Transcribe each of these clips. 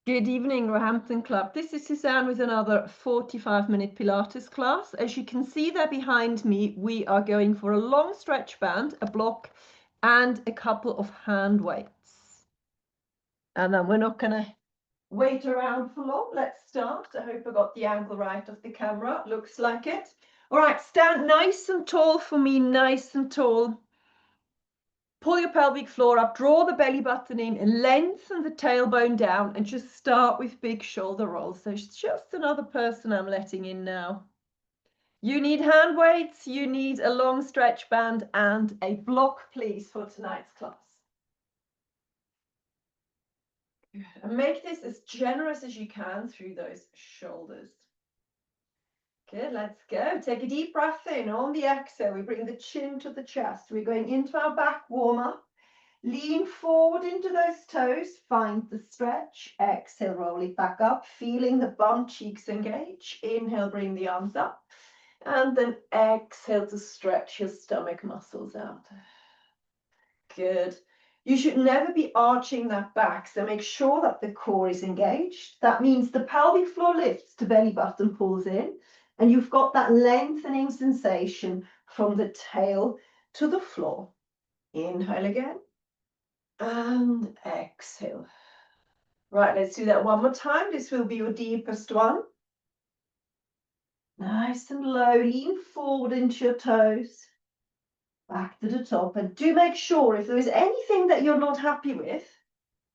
Good evening, Roehampton Club. This is Susanne with another 45-minute Pilates class. As you can see there behind me, we are going for a long stretch band, a block, and a couple of hand weights. And then we're not going to wait around for long. Let's start. I hope I got the angle right of the camera. Looks like it. All right, stand nice and tall for me, nice and tall. Pull your pelvic floor up, draw the belly button in, and lengthen the tailbone down, and just start with big shoulder rolls. So it's just another person I'm letting in now. You need hand weights, you need a long stretch band, and a block, please, for tonight's class. And make this as generous as you can through those shoulders. Good, let's go. Take a deep breath in. On the exhale, we bring the chin to the chest. We're going into our back warm-up. Lean forward into those toes, find the stretch. Exhale, roll it back up, feeling the bum cheeks engage. Inhale, bring the arms up. And then exhale to stretch your stomach muscles out. Good. You should never be arching that back, so make sure that the core is engaged. That means the pelvic floor lifts to belly button pulls in, and you've got that lengthening sensation from the tail to the floor. Inhale again. And exhale. Right, let's do that one more time. This will be your deepest one. Nice and low. Lean forward into your toes. Back to the top. And do make sure if there is anything that you're not happy with,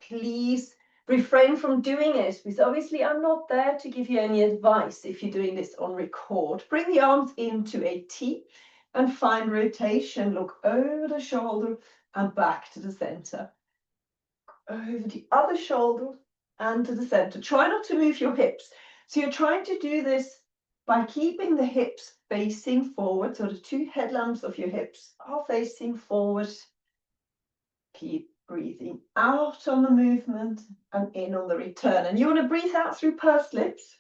please refrain from doing it. Because obviously I'm not there to give you any advice if you're doing this on record. Bring the arms into a T and find rotation. Look over the shoulder and back to the center. Over the other shoulder and to the center. Try not to move your hips. So you're trying to do this by keeping the hips facing forward. So the two headlamps of your hips are facing forward. Keep breathing out on the movement and in on the return. And you want to breathe out through pursed lips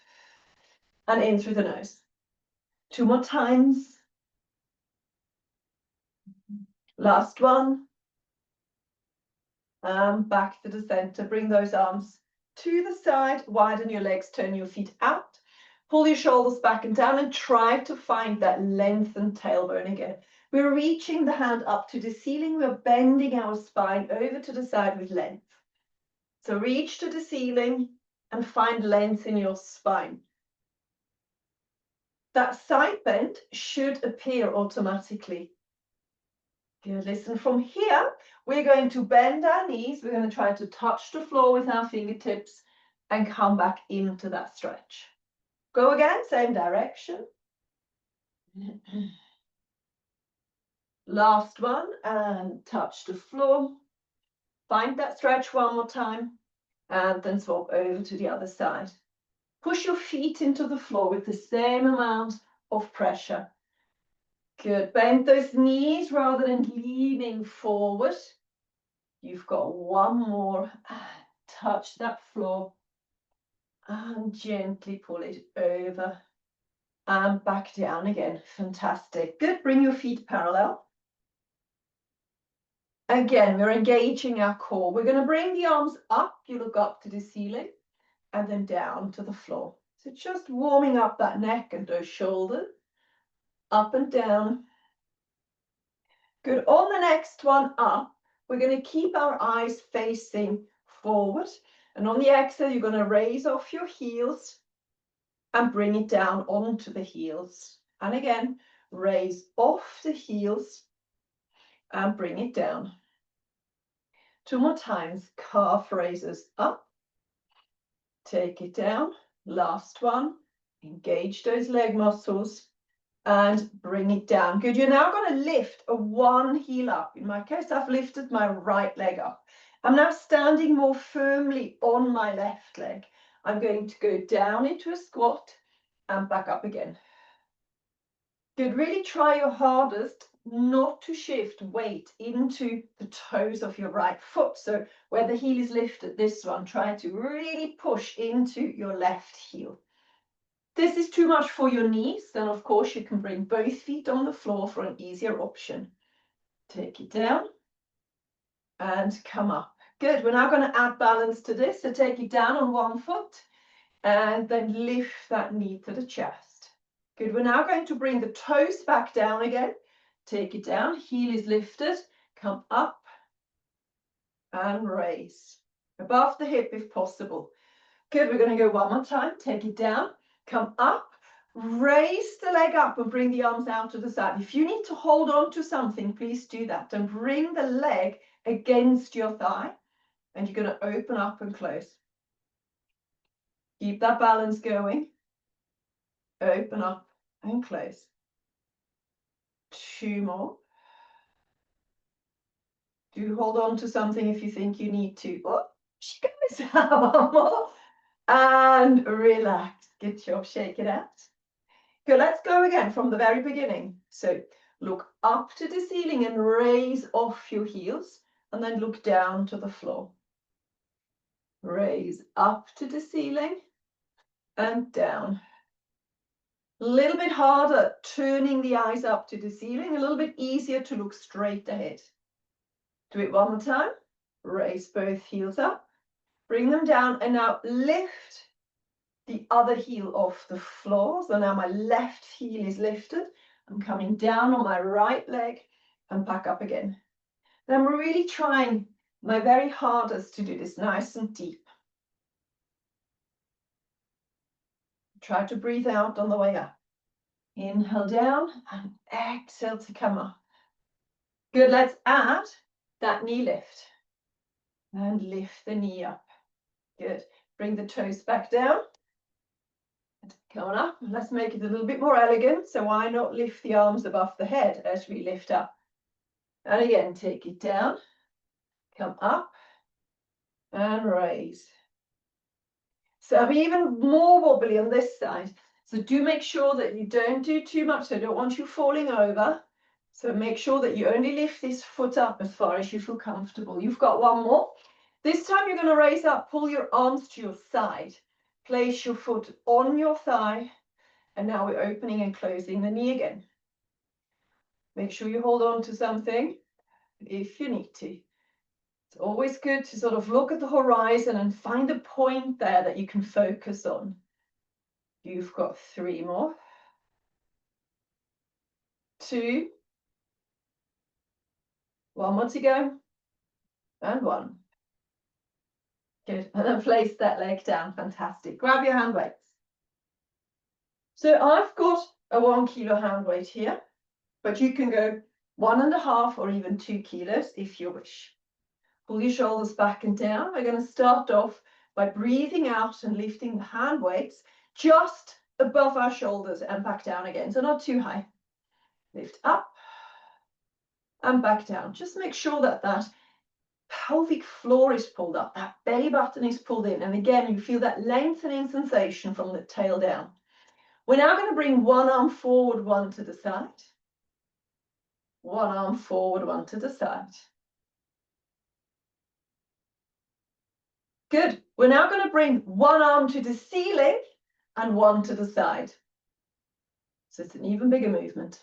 and in through the nose. Two more times. Last one. And back to the center. Bring those arms to the side, widen your legs, turn your feet out, pull your shoulders back and down, and try to find that lengthened tailbone again. We're reaching the hand up to the ceiling. We're bending our spine over to the side with length. So reach to the ceiling and find length in your spine. That side bend should appear automatically. Good. Listen, from here, we're going to bend our knees. We're going to try to touch the floor with our fingertips and come back into that stretch. Go again, same direction. Last one, and touch the floor. Find that stretch one more time, and then swap over to the other side. Push your feet into the floor with the same amount of pressure. Good. Bend those knees rather than leaning forward. You've got one more. Touch that floor and gently pull it over and back down again. Fantastic. Good. Bring your feet parallel. Again, we're engaging our core. We're going to bring the arms up. You look up to the ceiling and then down to the floor. So just warming up that neck and those shoulders. Up and down. Good. On the next one up, we're going to keep our eyes facing forward. And on the exhale, you're going to raise off your heels and bring it down onto the heels. And again, raise off the heels and bring it down. Two more times. Calf raises up. Take it down. Last one. Engage those leg muscles. And bring it down. Good. You're now going to lift one heel up. In my case, I've lifted my right leg up. I'm now standing more firmly on my left leg. I'm going to go down into a squat and back up again. Good. Really try your hardest not to shift weight into the toes of your right foot. So where the heel is lifted, this one, try to really push into your left heel. This is too much for your knees, then of course you can bring both feet on the floor for an easier option. Take it down and come up. Good. We're now going to add balance to this. So take it down on one foot and then lift that knee to the chest. Good. We're now going to bring the toes back down again. Take it down. Heel is lifted. Come up and raise. Above the hip if possible. Good. We're going to go one more time. Take it down. Come up. Raise the leg up and bring the arms out to the side. If you need to hold on to something, please do that. And bring the leg against your thigh. And you're going to open up and close. Keep that balance going. Open up and close. 2 more. Do hold on to something if you think you need to. Oh, she goes. 1 more. And relax. Good job. Shake it out. Good. Let's go again from the very beginning. So look up to the ceiling and raise off your heels. And then look down to the floor. Raise up to the ceiling and down. A little bit harder, turning the eyes up to the ceiling, a little bit easier to look straight ahead. Do it one more time. Raise both heels up, bring them down, and now lift the other heel off the floor. So now my left heel is lifted. I'm coming down on my right leg and back up again. And I'm really trying my very hardest to do this nice and deep. Try to breathe out on the way up. Inhale down and exhale to come up. Good, let's add that knee lift. And lift the knee up. Good. Bring the toes back down. Come on up. Let's make it a little bit more elegant. So why not lift the arms above the head as we lift up? And again, take it down. Come up. And raise. So I'm even more wobbly on this side. So do make sure that you don't do too much. So I don't want you falling over. So make sure that you only lift this foot up as far as you feel comfortable. You've got 1 more. This time you're going to raise up, pull your arms to your side. Place your foot on your thigh. And now we're opening and closing the knee again. Make sure you hold on to something if you need to. It's always good to sort of look at the horizon and find a point there that you can focus on. You've got 3 more. 2. 1 more to go. And 1. Good. And then place that leg down. Fantastic. Grab your hand weights. So I've got a 1 kilo hand weight here, but you can go 1.5 or even 2 kilos if you wish. Pull your shoulders back and down. We're going to start off by breathing out and lifting the hand weights just above our shoulders and back down again. So not too high. Lift up and back down. Just make sure that that pelvic floor is pulled up, that belly button is pulled in. And again, you feel that lengthening sensation from the tail down. We're now going to bring 1 arm forward, 1 to the side. 1 arm forward, 1 to the side. Good. We're now going to bring 1 arm to the ceiling and 1 to the side. So it's an even bigger movement.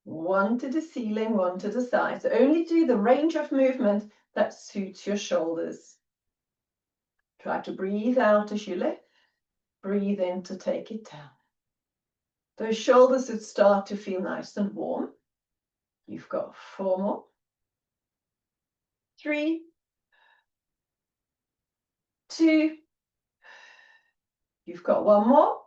1 to the ceiling, 1 to the side. So only do the range of movement that suits your shoulders. Try to breathe out as you lift. Breathe in to take it down. Those shoulders should start to feel nice and warm. You've got 4 more. 3. 2. You've got 1 more.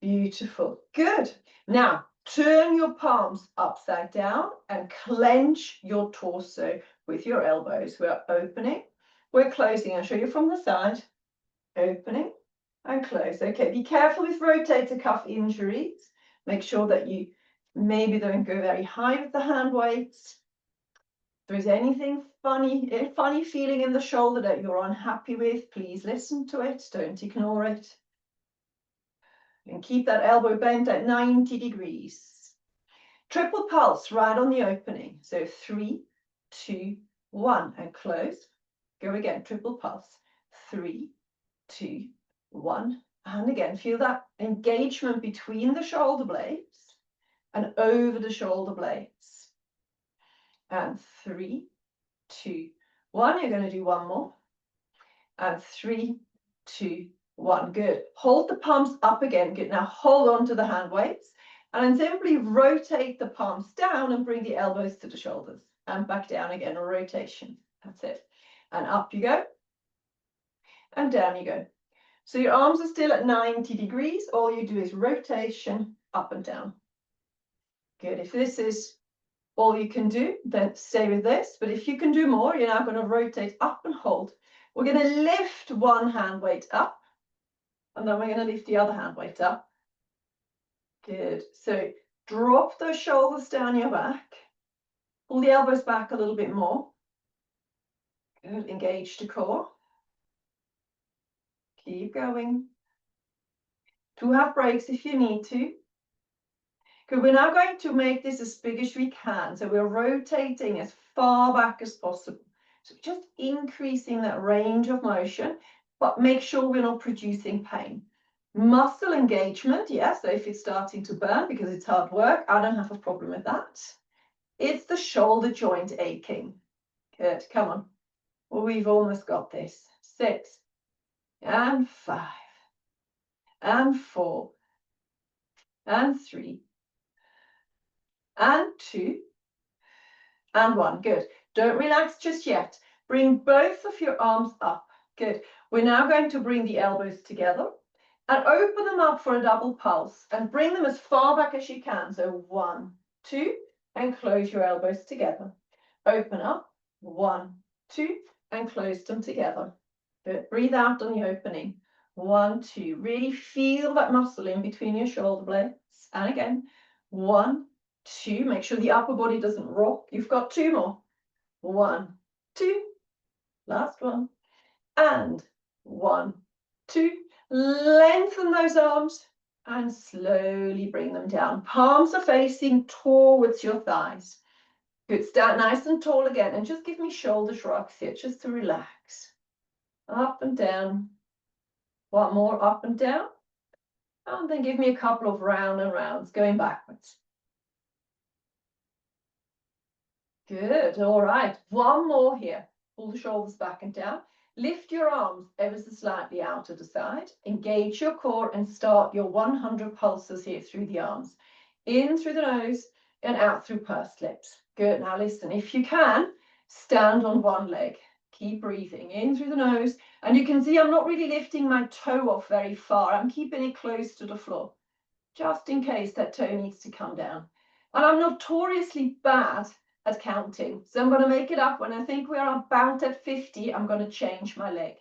Beautiful. Good. Now, turn your palms upside down and clench your torso with your elbows. We're opening. We're closing. I'll show you from the side. Opening and close. Okay, be careful with rotator cuff injuries. Make sure that you maybe don't go very high with the hand weights. If there's anything funny, a funny feeling in the shoulder that you're unhappy with, please listen to it. Don't ignore it. And keep that elbow bent at 90 degrees. Triple pulse right on the opening. So 3, 2, 1 and close. Go again, triple pulse. 3, 2, 1. And again, feel that engagement between the shoulder blades and over the shoulder blades. And 3, 2, 1. You're going to do one more. And 3, 2, 1. Good. Hold the palms up again. Good. Now hold on to the hand weights. And then simply rotate the palms down and bring the elbows to the shoulders. And back down again, a rotation. That's it. And up you go. And down you go. So your arms are still at 90 degrees. All you do is rotation up and down. Good. If this is all you can do, then stay with this. But if you can do more, you're now going to rotate up and hold. We're going to lift one hand weight up. And then we're going to lift the other hand weight up. Good. So drop those shoulders down your back. Pull the elbows back a little bit more. Good. Engage the core. Keep going. 2 half breaks if you need to. Good. We're now going to make this as big as we can. So we're rotating as far back as possible. So just increasing that range of motion, but make sure we're not producing pain. Muscle engagement, yes, so if it's starting to burn because it's hard work, I don't have a problem with that. It's the shoulder joint aching. Good, come on. Well, we've almost got this. 6, and 5, and 4, and 3, and 2, and 1. Good. Don't relax just yet. Bring both of your arms up. Good. We're now going to bring the elbows together and open them up for a double pulse and bring them as far back as you can. So 1, 2, and close your elbows together. Open up. 1, 2, and close them together. Good. Breathe out on the opening. 1, 2. Really feel that muscle in between your shoulder blades. And again. 1, 2. Make sure the upper body doesn't rock. You've got 2 more. 1, 2. Last one. And 1, 2. Lengthen those arms and slowly bring them down. Palms are facing towards your thighs. Good. Stand nice and tall again. And just give me shoulder shrugs here, just to relax. Up and down. 1 more, up and down. And then give me a couple of round and rounds, going backwards. Good. All right. 1 more here. Pull the shoulders back and down. Lift your arms ever so slightly out to the side. Engage your core and start your 100 pulses here through the arms. In through the nose and out through pursed lips. Good. Now listen, if you can, stand on one leg. Keep breathing in through the nose. And you can see I'm not really lifting my toe off very far. I'm keeping it close to the floor, just in case that toe needs to come down. And I'm notoriously bad at counting. So I'm going to make it up. When I think we are about at 50, I'm going to change my leg.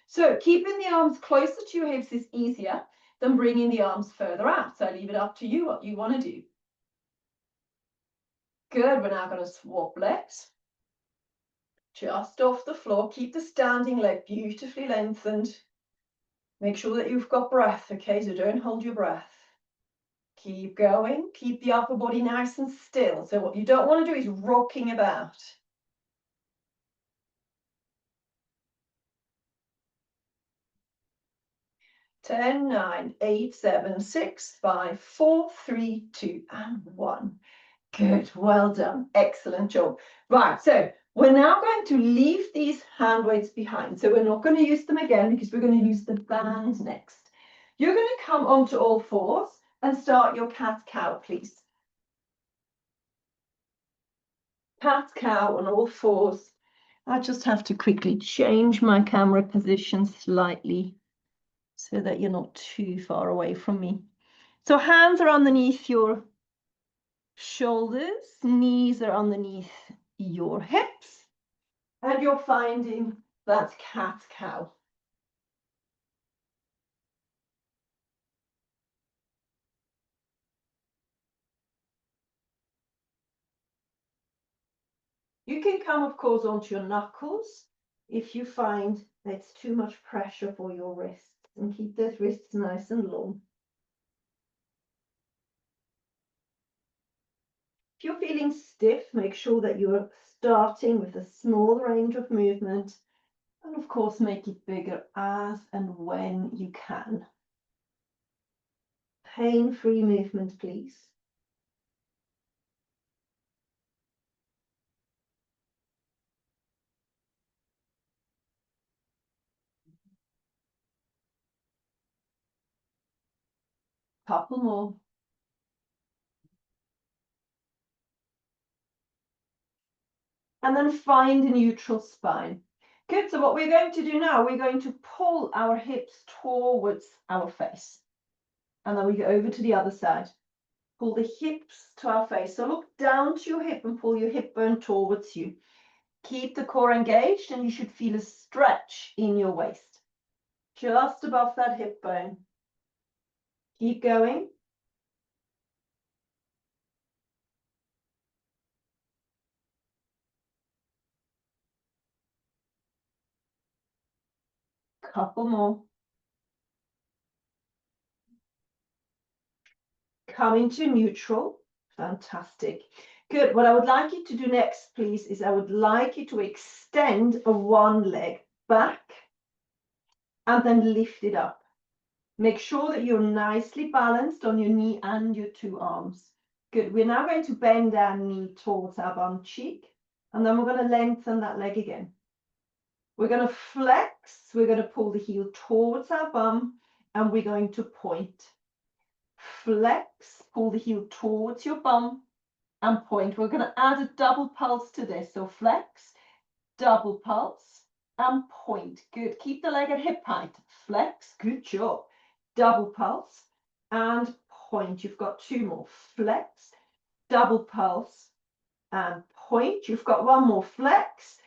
So keeping the arms closer to your hips is easier than bringing the arms further out. So I leave it up to you what you want to do. Good. We're now going to swap legs. Just off the floor. Keep the standing leg beautifully lengthened. Make sure that you've got breath, okay? So don't hold your breath. Keep going. Keep the upper body nice and still. So what you don't want to do is rocking about. 10, 9, 8, 7, 6, 5, 4, 3, 2, and 1. Good. Well done. Excellent job. Right. So we're now going to leave these hand weights behind. So we're not going to use them again because we're going to use the band next. You're going to come onto all fours and start your cat-cow, please. Cat-cow on all fours. I just have to quickly change my camera position slightly so that you're not too far away from me. So hands are underneath your shoulders, knees are underneath your hips, and you're finding that cat-cow. You can come, of course, onto your knuckles if you find that it's too much pressure for your wrists, and keep those wrists nice and long. If you're feeling stiff, make sure that you're starting with a small range of movement, and of course make it bigger as and when you can. Pain-free movement, please. Couple more. And then find a neutral spine. Good, so what we're going to do now, we're going to pull our hips towards our face. And then we go over to the other side. Pull the hips to our face. So look down to your hip and pull your hip bone towards you. Keep the core engaged and you should feel a stretch in your waist. Just above that hip bone. Keep going. Couple more. Coming to neutral. Fantastic. Good. What I would like you to do next, please, is I would like you to extend a one leg back and then lift it up. Make sure that you're nicely balanced on your knee and your two arms. Good. We're now going to bend our knee towards our bum cheek, and then we're going to lengthen that leg again. We're going to flex. We're going to pull the heel towards our bum, and we're going to point. Flex, pull the heel towards your bum, and point. We're going to add a double pulse to this. So flex, double pulse, and point. Good. Keep the leg at hip height. Flex. Good job. Double pulse and point. You've got two more. Flex, double pulse, and point. You've got one more. Flex,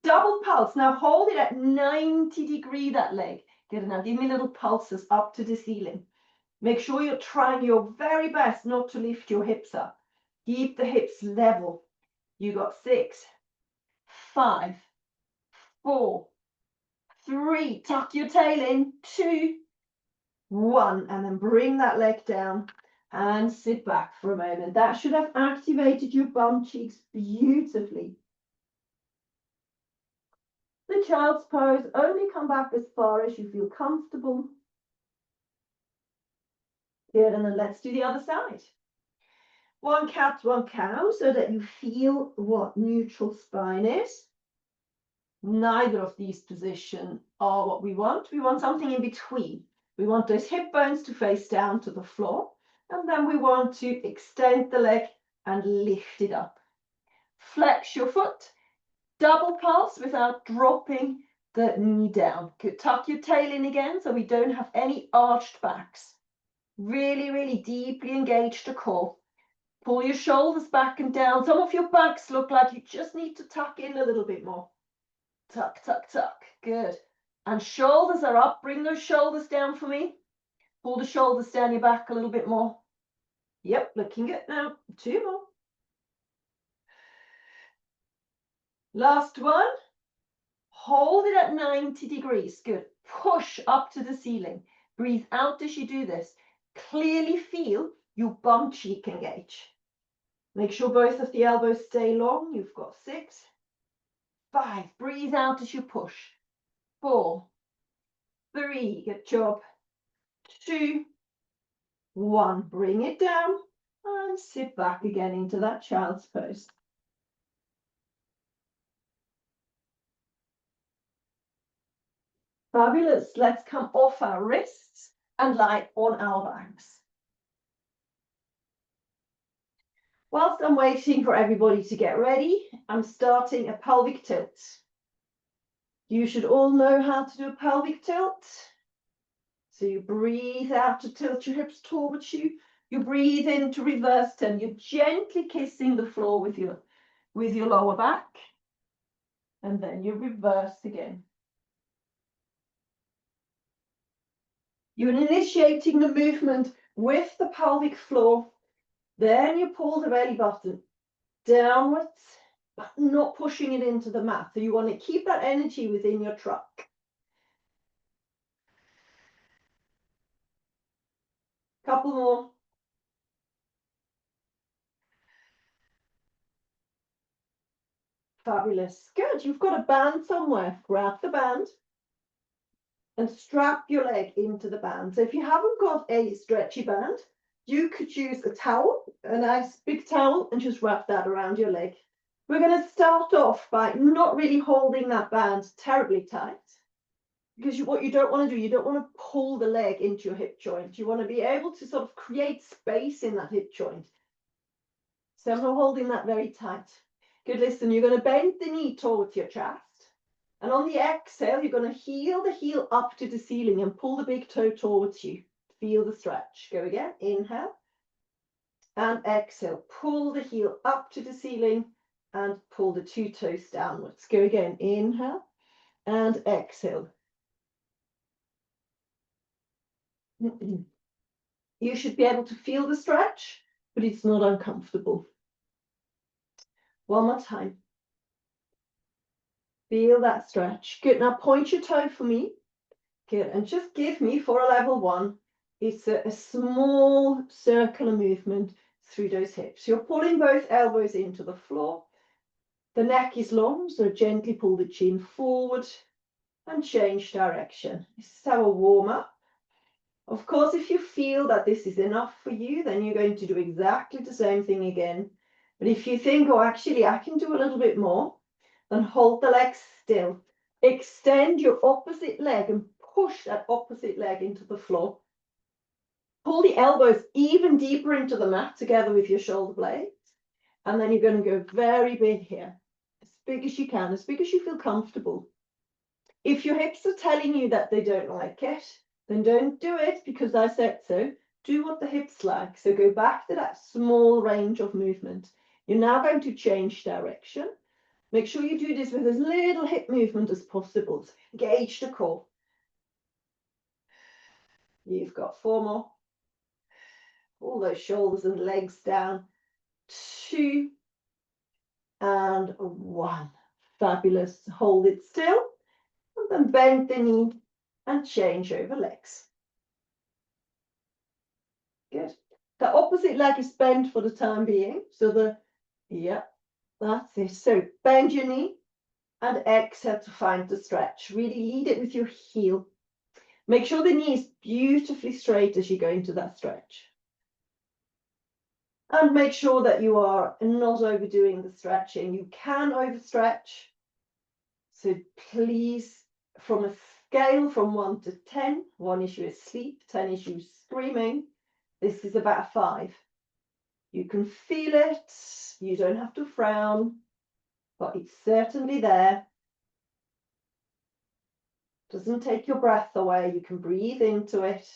double pulse. Now hold it at 90 degrees, that leg. Good. Now give me little pulses up to the ceiling. Make sure you're trying your very best not to lift your hips up. Keep the hips level. You got 6, 5, 4, 3. Tuck your tail in. 2, 1. And then bring that leg down and sit back for a moment. That should have activated your bum cheeks beautifully. The child's pose. Only come back as far as you feel comfortable. Good. And then let's do the other side. One cat, one cow, so that you feel what neutral spine is. Neither of these positions are what we want. We want something in between. We want those hip bones to face down to the floor, and then we want to extend the leg and lift it up. Flex your foot, double pulse without dropping the knee down. Good. Tuck your tail in again so we don't have any arched backs. Really, really deeply engage the core. Pull your shoulders back and down. Some of your backs look like you just need to tuck in a little bit more. Tuck, tuck, tuck. Good. And shoulders are up. Bring those shoulders down for me. Pull the shoulders down your back a little bit more. Yep, looking good now. 2 more. Last one. Hold it at 90 degrees. Good. Push up to the ceiling. Breathe out as you do this. Clearly feel your bum cheek engage. Make sure both of the elbows stay long. You've got 6, 5. Breathe out as you push. 4, 3. Good job. 2, 1. Bring it down and sit back again into that child's pose. Fabulous. Let's come off our wrists and lie on our backs. Whilst I'm waiting for everybody to get ready, I'm starting a pelvic tilt. You should all know how to do a pelvic tilt. So you breathe out to tilt your hips towards you. You breathe in to reverse turn. You're gently kissing the floor with your lower back. And then you reverse again. You're initiating the movement with the pelvic floor. Then you pull the belly button downwards, but not pushing it into the mat. So you want to keep that energy within your truck. Couple more. Fabulous. Good. You've got a band somewhere. Grab the band and strap your leg into the band. So if you haven't got a stretchy band, you could use a towel, a nice big towel, and just wrap that around your leg. We're going to start off by not really holding that band terribly tight. Because what you don't want to do, you don't want to pull the leg into your hip joint. You want to be able to sort of create space in that hip joint. So I'm holding that very tight. Good, listen, you're going to bend the knee towards your chest. And on the exhale, you're going to heel the heel up to the ceiling and pull the big toe towards you. Feel the stretch. Go again. Inhale. And exhale. Pull the heel up to the ceiling and pull the two toes downwards. Go again. Inhale and exhale. You should be able to feel the stretch, but it's not uncomfortable. One more time. Feel that stretch. Good. Now point your toe for me. Good. And just give me, for a level one, it's a small circular movement through those hips. You're pulling both elbows into the floor. The neck is long, so gently pull the chin forward and change direction. This is our warm up. Of course, if you feel that this is enough for you, then you're going to do exactly the same thing again. But if you think, oh, actually, I can do a little bit more, then hold the legs still. Extend your opposite leg and push that opposite leg into the floor. Pull the elbows even deeper into the mat together with your shoulder blades. And then you're going to go very big here. As big as you can, as big as you feel comfortable. If your hips are telling you that they don't like it, then don't do it because I said so. Do what the hips like. So go back to that small range of movement. You're now going to change direction. Make sure you do this with as little hip movement as possible to engage the core. You've got 4 more. Pull those shoulders and legs down. 2 and 1. Fabulous. Hold it still. And then bend the knee and change over legs. Good. The opposite leg is bent for the time being. So that's it. So bend your knee and exhale to find the stretch. Really lead it with your heel. Make sure the knee is beautifully straight as you go into that stretch. And make sure that you are not overdoing the stretching. You can overstretch. So please, from a scale from 1 to 10, 1 is you asleep, 10 is you screaming. This is about a 5. You can feel it. You don't have to frown, but it's certainly there. Doesn't take your breath away. You can breathe into it.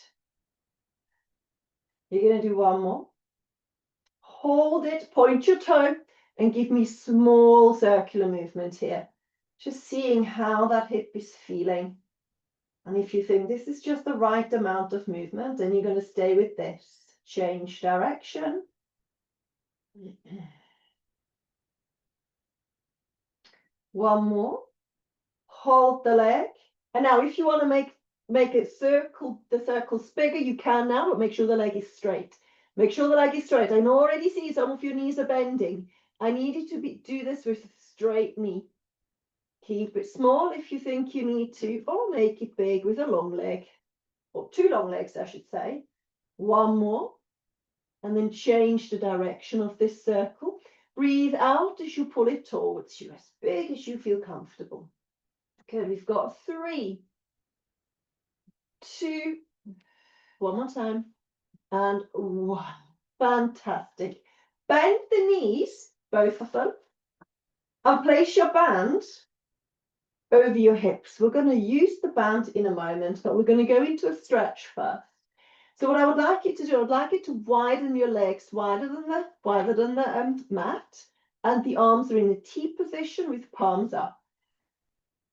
You're going to do 1 more. Hold it, point your toe, and give me small circular movement here. Just seeing how that hip is feeling. And if you think this is just the right amount of movement, then you're going to stay with this. Change direction. 1 more. Hold the leg. And now if you want to make it circle, the circles bigger, you can now, but make sure the leg is straight. Make sure the leg is straight. I can already see some of your knees are bending. I need you to do this with a straight knee. Keep it small if you think you need to, or make it big with a long leg, or 2 long legs, I should say. 1 more, and then change the direction of this circle. Breathe out as you pull it towards you, as big as you feel comfortable. Okay, we've got 3, 2, 1 more time, and 1. Fantastic. Bend the knees, both of them, and place your band over your hips. We're going to use the band in a moment, but we're going to go into a stretch first. So what I would like you to do, I'd like you to widen your legs wider than the mat, and the arms are in the T position with palms up.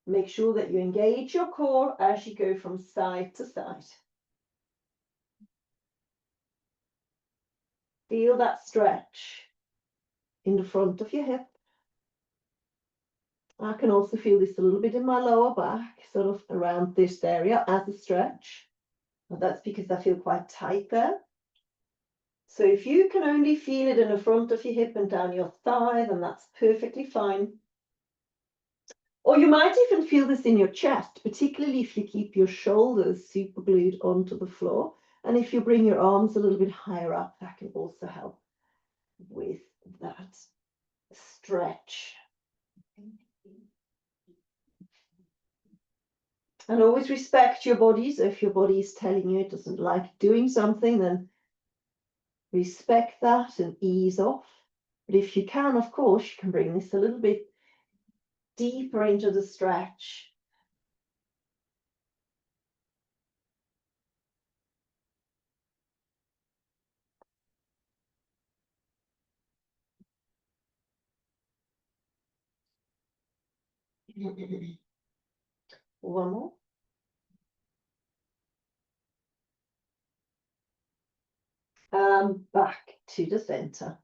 Make sure that you engage your core as you go from side to side. Feel that stretch in the front of your hip. I can also feel this a little bit in my lower back, sort of around this area as a stretch. But that's because I feel quite tight there. So if you can only feel it in the front of your hip and down your thigh, then that's perfectly fine. Or you might even feel this in your chest, particularly if you keep your shoulders super glued onto the floor. And if you bring your arms a little bit higher up, that can also help with that stretch. And always respect your body. So if your body is telling you it doesn't like doing something, then respect that and ease off. But if you can, of course, you can bring this a little bit deeper into the stretch. One more. And back to the center.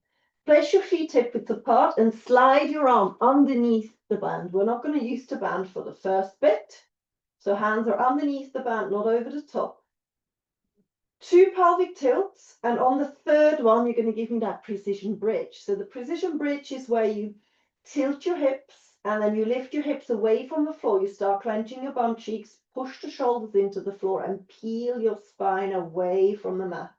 Place your feet hip width apart and slide your arm underneath the band. We're not going to use the band for the first bit. So hands are underneath the band, not over the top. 2 pelvic tilts, and on the third one, you're going to give me that precision bridge. So the precision bridge is where you tilt your hips and then you lift your hips away from the floor. You start clenching your bum cheeks, push the shoulders into the floor and peel your spine away from the mat.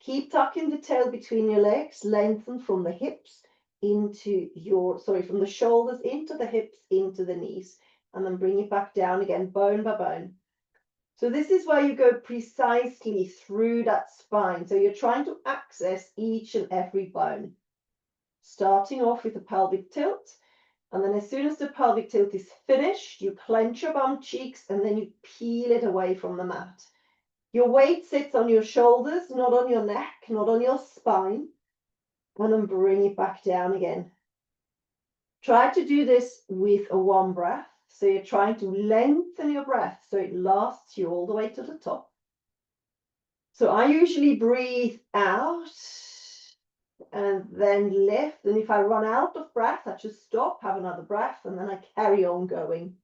Keep tucking the tail between your legs, lengthen from the hips into your, from the shoulders into the hips, into the knees, and then bring it back down again, bone by bone. So this is where you go precisely through that spine. So you're trying to access each and every bone. Starting off with the pelvic tilt. And then as soon as the pelvic tilt is finished, you clench your bum cheeks and then you peel it away from the mat. Your weight sits on your shoulders, not on your neck, not on your spine. And then bring it back down again. Try to do this with a warm breath. So you're trying to lengthen your breath so it lasts you all the way to the top. So I usually breathe out and then lift. And if I run out of breath, I just stop, have another breath, and then I carry on going.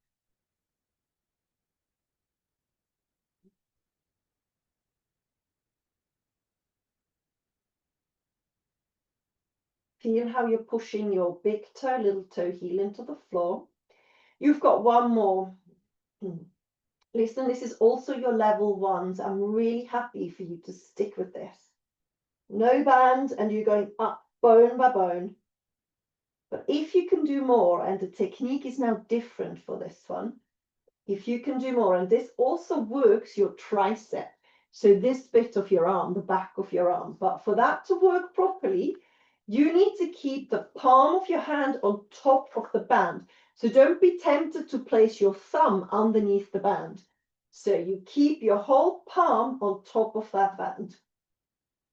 Feel how you're pushing your big toe, little toe heel into the floor. You've got one more. Listen, this is also your level ones. I'm really happy for you to stick with this. No band, and you're going up bone by bone. But if you can do more, and the technique is now different for this one, if you can do more, and this also works your tricep, so this bit of your arm, the back of your arm, but for that to work properly, you need to keep the palm of your hand on top of the band. So don't be tempted to place your thumb underneath the band. So you keep your whole palm on top of that band.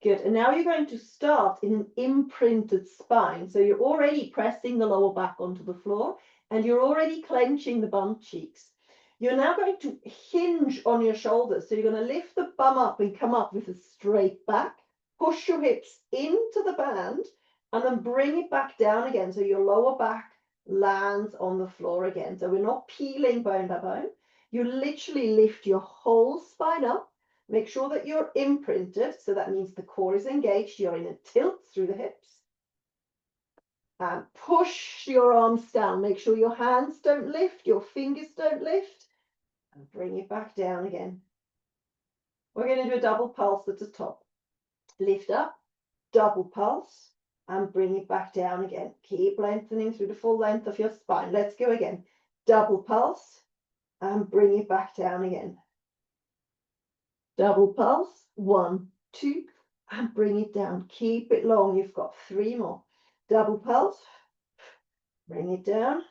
Good. And now you're going to start in an imprinted spine. So you're already pressing the lower back onto the floor and you're already clenching the bum cheeks. You're now going to hinge on your shoulders. So you're going to lift the bum up and come up with a straight back. Push your hips into the band and then bring it back down again. So your lower back lands on the floor again. So we're not peeling bone by bone. You literally lift your whole spine up. Make sure that you're imprinted. So that means the core is engaged. You're in a tilt through the hips. And push your arms down. Make sure your hands don't lift, your fingers don't lift. And bring it back down again. We're going to do a double pulse at the top. Lift up, double pulse, and bring it back down again. Keep lengthening through the full length of your spine. Let's go again. Double pulse, and bring it back down again. Double pulse, 1, 2, and bring it down. Keep it long. You've got 3 more. Double pulse, bring it down.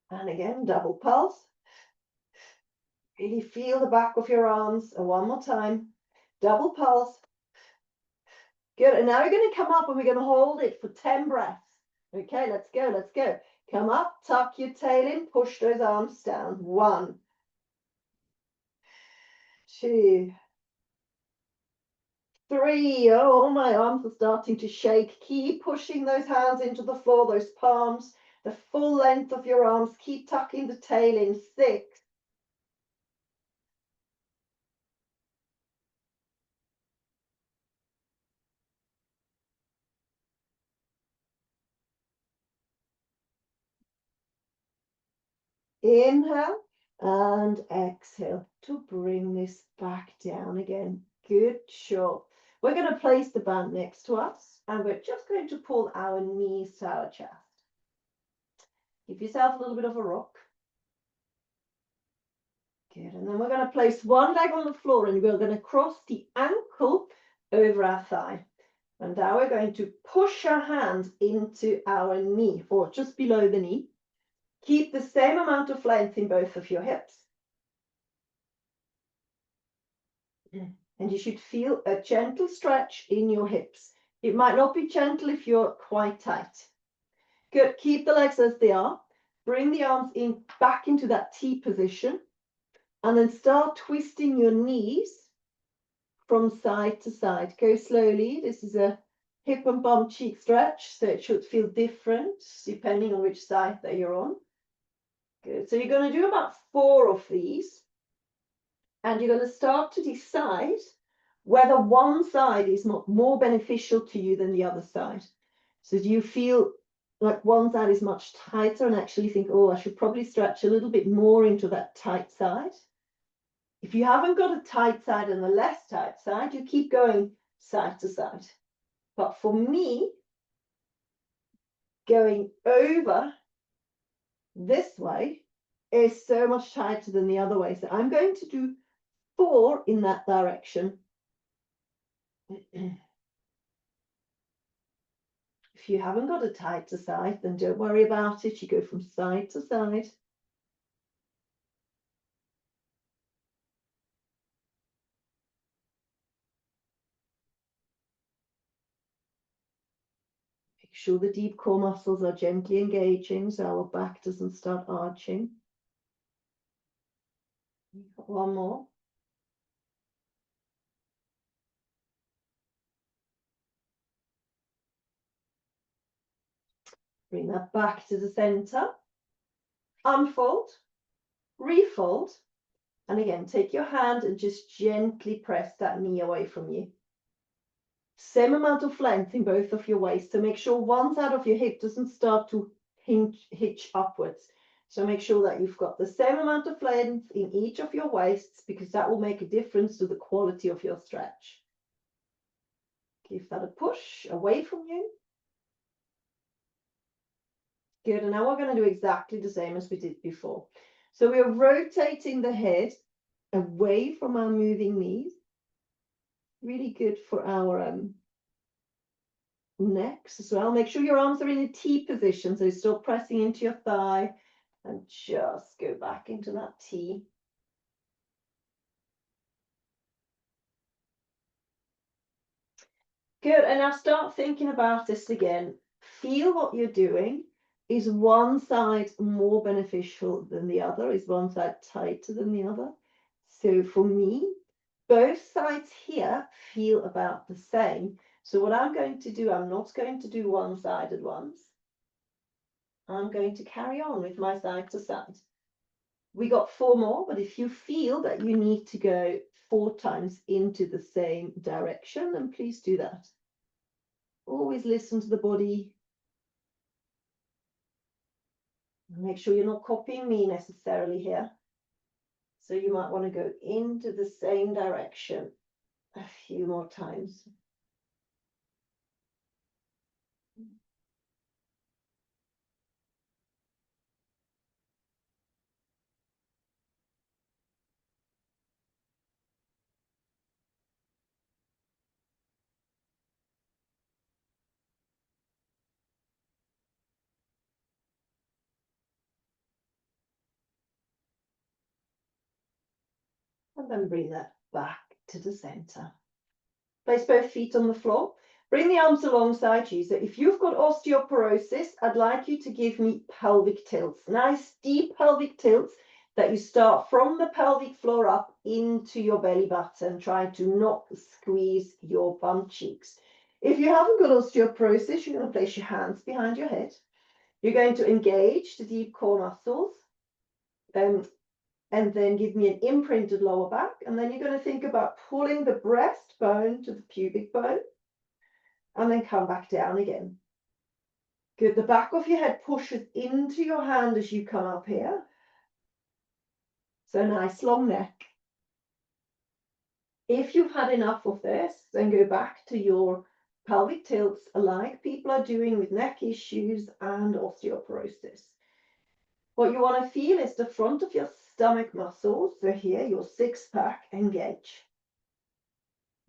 And again, double pulse. Really feel the back of your arms. And one more time. Double pulse. Good. And now you're going to come up and we're going to hold it for 10 breaths. Okay, let's go. Let's go. Come up, tuck your tail in, push those arms down. 1, 2, 3. Oh, my arms are starting to shake. Keep pushing those hands into the floor, those palms, the full length of your arms. Keep tucking the tail in. 6. Inhale and exhale to bring this back down again. Good job. We're going to place the band next to us and we're just going to pull our knees to our chest. Give yourself a little bit of a rock. Good, and then we're going to place one leg on the floor and we're going to cross the ankle over our thigh. And now we're going to push our hands into our knee, or just below the knee. Keep the same amount of length in both of your hips. And you should feel a gentle stretch in your hips. It might not be gentle if you're quite tight. Good, keep the legs as they are. Bring the arms in back into that T position. And then start twisting your knees from side to side. Go slowly. This is a hip and bum cheek stretch, so it should feel different depending on which side that you're on. Good. So you're going to do about 4 of these. And you're going to start to decide whether one side is more beneficial to you than the other side. So do you feel like one side is much tighter and actually think, oh, I should probably stretch a little bit more into that tight side? If you haven't got a tight side and a less tight side, you keep going side to side. But for me, going over this way is so much tighter than the other way. So I'm going to do 4 in that direction. If you haven't got a tighter side, then don't worry about it. You go from side to side. Make sure the deep core muscles are gently engaging so our back doesn't start arching. One more. Bring that back to the center. Unfold, refold, and again, take your hand and just gently press that knee away from you. Same amount of length in both of your waists, so make sure one side of your hip doesn't start to hitch upwards. So make sure that you've got the same amount of length in each of your waists, because that will make a difference to the quality of your stretch. Give that a push away from you. Good, and now we're going to do exactly the same as we did before. So we're rotating the head away from our moving knees. Really good for our necks as well. Make sure your arms are in a T position, so still pressing into your thigh, and just go back into that T. Good, and now start thinking about this again. Feel what you're doing. Is one side more beneficial than the other? Is one side tighter than the other? So for me, both sides here feel about the same. So what I'm going to do, I'm not going to do one side at once. I'm going to carry on with my side to side. We got 4 more, but if you feel that you need to go 4 times into the same direction, then please do that. Always listen to the body. Make sure you're not copying me necessarily here. So you might want to go into the same direction a few more times. And then bring that back to the center. Place both feet on the floor. Bring the arms alongside you. So if you've got osteoporosis, I'd like you to give me pelvic tilts. Nice deep pelvic tilts that you start from the pelvic floor up into your belly button. Try to not squeeze your bum cheeks. If you haven't got osteoporosis, you're going to place your hands behind your head. You're going to engage the deep core muscles. And then give me an imprinted lower back. And then you're going to think about pulling the breastbone to the pubic bone. And then come back down again. Good. The back of your head pushes into your hand as you come up here. So nice long neck. If you've had enough of this, then go back to your pelvic tilts like people are doing with neck issues and osteoporosis. What you want to feel is the front of your stomach muscles. So here, your six-pack, engage.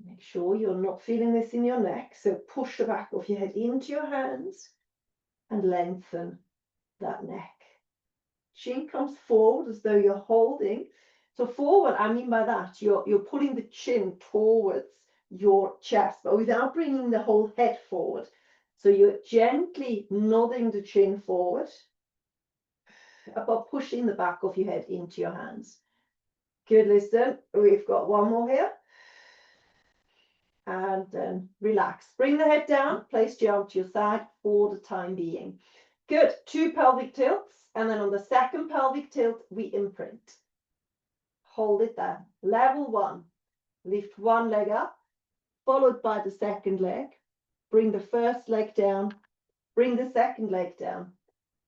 Make sure you're not feeling this in your neck. So push the back of your head into your hands and lengthen that neck. Chin comes forward as though you're holding. So forward, I mean by that, you're pulling the chin towards your chest, but without bringing the whole head forward. So you're gently nodding the chin forward, but pushing the back of your head into your hands. Good, listen. We've got one more here. And then relax. Bring the head down, place your arm to your side for the time being. Good, 2 pelvic tilts. And then on the second pelvic tilt, we imprint. Hold it there. Level 1. Lift one leg up, followed by the second leg. Bring the first leg down. Bring the second leg down.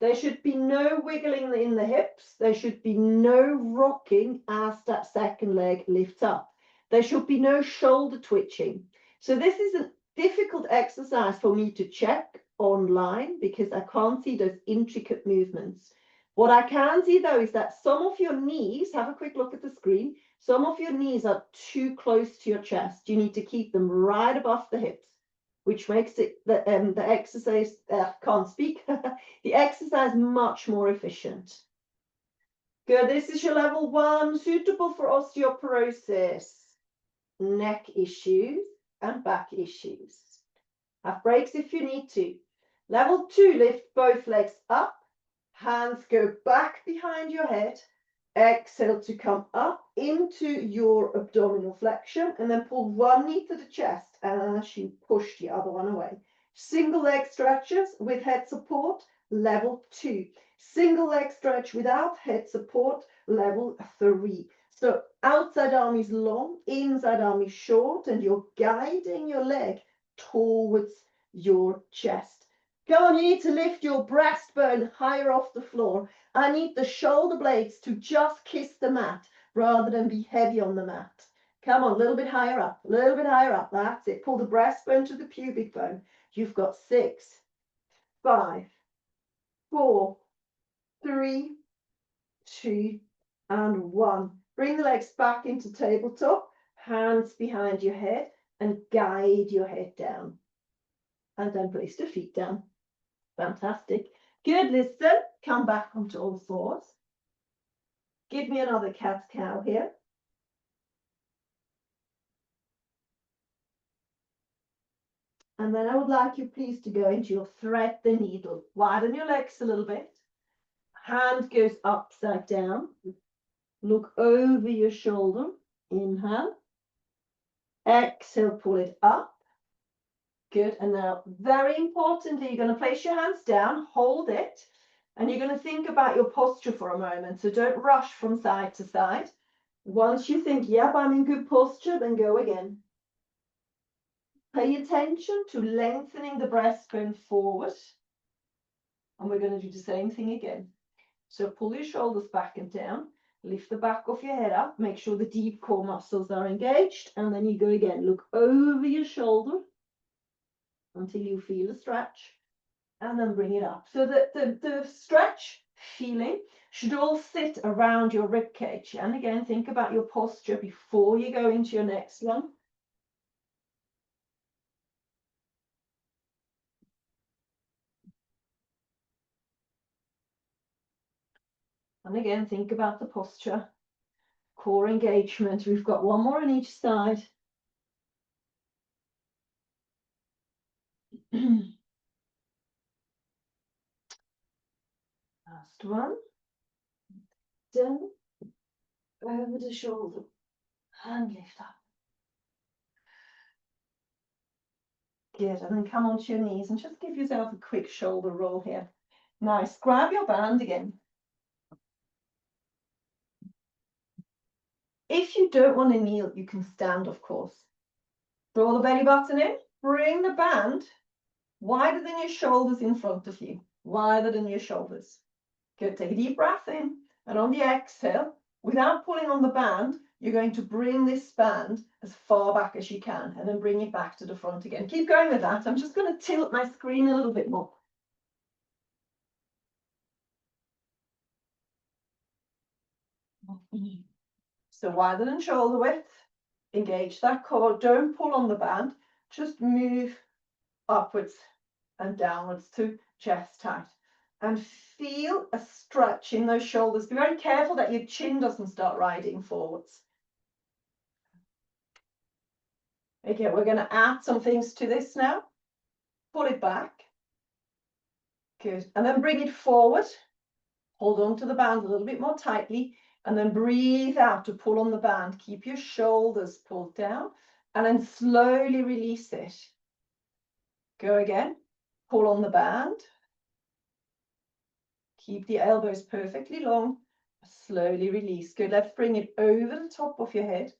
There should be no wiggling in the hips. There should be no rocking as that second leg lifts up. There should be no shoulder twitching. So this is a difficult exercise for me to check online because I can't see those intricate movements. What I can see though is that some of your knees, have a quick look at the screen, some of your knees are too close to your chest. You need to keep them right above the hips, which makes it the exercise, can't speak, the exercise much more efficient. Good, this is your level 1, suitable for osteoporosis, neck issues and back issues. Have breaks if you need to. Level 2, lift both legs up, hands go back behind your head, exhale to come up into your abdominal flexion and then pull one knee to the chest as you push the other one away. Single leg stretches with head support, level 2. Single leg stretch without head support, level 3. So outside arm is long, inside arm is short, and you're guiding your leg towards your chest. Come on, you need to lift your breastbone higher off the floor. I need the shoulder blades to just kiss the mat rather than be heavy on the mat. Come on, a little bit higher up, a little bit higher up. That's it. Pull the breastbone to the pubic bone. You've got 6, 5, 4, 3, 2, and 1. Bring the legs back into tabletop, hands behind your head, and guide your head down. And then place the feet down. Fantastic. Good, listen. Come back onto all fours. Give me another cat-cow here. And then I would like you please to go into your thread the needle. Widen your legs a little bit. Hand goes upside down. Look over your shoulder. Inhale. Exhale, pull it up. Good. And now, very importantly, you're going to place your hands down, hold it, and you're going to think about your posture for a moment. So don't rush from side to side. Once you think, yep, I'm in good posture, then go again. Pay attention to lengthening the breastbone forward. And we're going to do the same thing again. So pull your shoulders back and down. Lift the back of your head up. Make sure the deep core muscles are engaged. And then you go again. Look over your shoulder until you feel a stretch. And then bring it up. So the stretch feeling should all sit around your rib cage. And again, think about your posture before you go into your next one. And again, think about the posture, core engagement. We've got one more on each side. Last one. Done. Over the shoulder and lift up. Good. And then come onto your knees and just give yourself a quick shoulder roll here. Nice. Grab your band again. If you don't want to kneel, you can stand, of course. Draw the belly button in. Bring the band wider than your shoulders in front of you. Wider than your shoulders. Good. Take a deep breath in. And on the exhale, without pulling on the band, you're going to bring this band as far back as you can. And then bring it back to the front again. Keep going with that. I'm just going to tilt my screen a little bit more. So wider than shoulder width, engage that core, don't pull on the band, just move upwards and downwards to chest tight. And feel a stretch in those shoulders. Be very careful that your chin doesn't start riding forwards. Okay, we're going to add some things to this now. Pull it back. Good. And then bring it forward. Hold on to the band a little bit more tightly. And then breathe out to pull on the band. Keep your shoulders pulled down. And then slowly release it. Go again. Pull on the band. Keep the elbows perfectly long. Slowly release. Good. Let's bring it over the top of your head.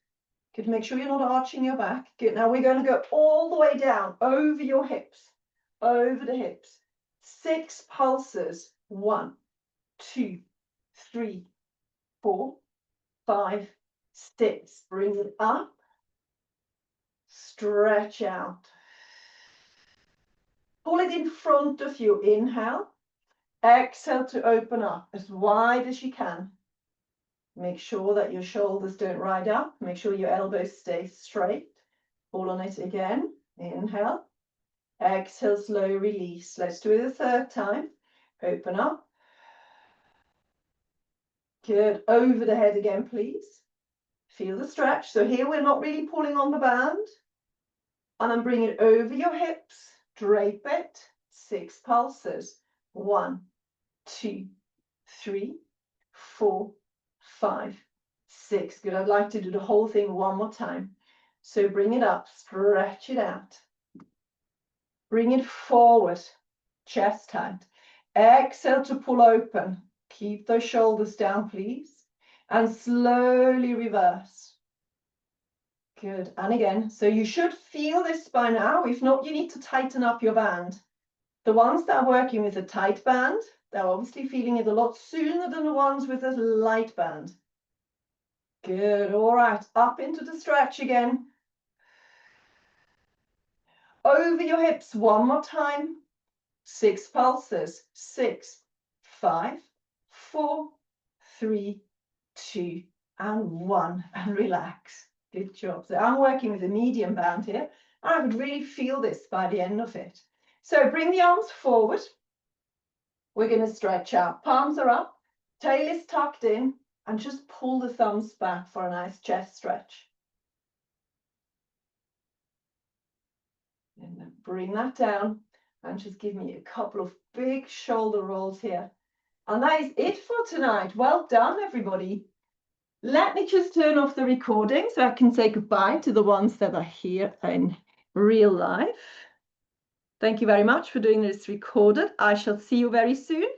Good. Make sure you're not arching your back. Good. Now we're going to go all the way down over your hips. Over the hips. 6 pulses. 1, 2, 3, 4, 5, 6. Bring it up. Stretch out. Pull it in front of you. Inhale. Exhale to open up as wide as you can. Make sure that your shoulders don't ride up. Make sure your elbows stay straight. Pull on it again. Inhale. Exhale, slow release. Let's do it a third time. Open up. Good. Over the head again, please. Feel the stretch. So here we're not really pulling on the band. And then bring it over your hips. Drape it. 6 pulses. 1, 2, 3, 4, 5, 6. Good. I'd like to do the whole thing one more time. So bring it up. Stretch it out. Bring it forward. Chest tight. Exhale to pull open. Keep those shoulders down, please. And slowly reverse. Good. And again. So you should feel this by now. If not, you need to tighten up your band. The ones that are working with a tight band, they're obviously feeling it a lot sooner than the ones with a light band. Good. All right. Up into the stretch again. Over your hips one more time. 6 pulses. 6, 5, 4, 3, 2, and 1. And relax. Good job. So I'm working with a medium band here. And I would really feel this by the end of it. So bring the arms forward. We're going to stretch out. Palms are up. Tail is tucked in. And just pull the thumbs back for a nice chest stretch. And then bring that down. And just give me a couple of big shoulder rolls here. And that is it for tonight. Well done, everybody. Let me just turn off the recording so I can say goodbye to the ones that are here in real life. Thank you very much for doing this recorded. I shall see you very soon.